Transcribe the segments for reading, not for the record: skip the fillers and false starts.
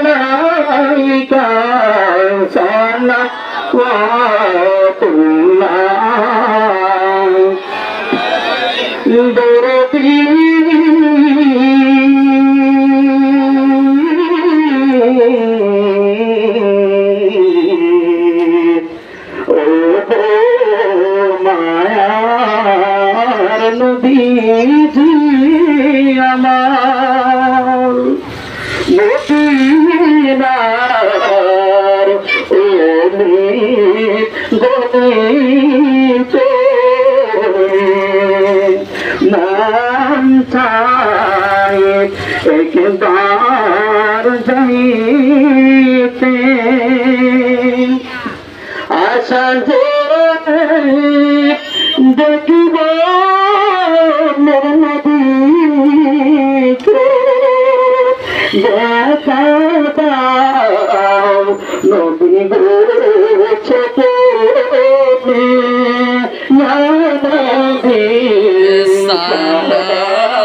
মালাইকা সালাওয়াতুল্লাহ দরদি ও মায়ার নবীজি আমার মদিনার ওলি গলিতে নাম চাই একবার যাইতে আশা যে দেখিব মোর নবীকে দেখা দাও নবী গো ছোটে নবী সালামু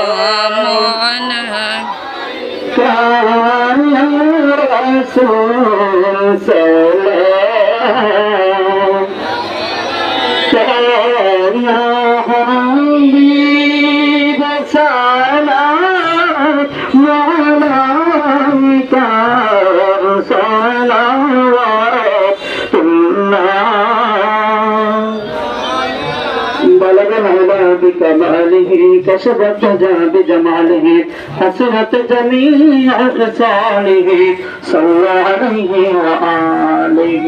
আলাইকা ইয়া রাসূল সালাম ইয়া হাবিব সালাম আলাইকা সালাওয়াতুল্লাহ بلغ العلا بكماله كشف الدجى بجماله حسنت جميع خصاله صلى عليه وآله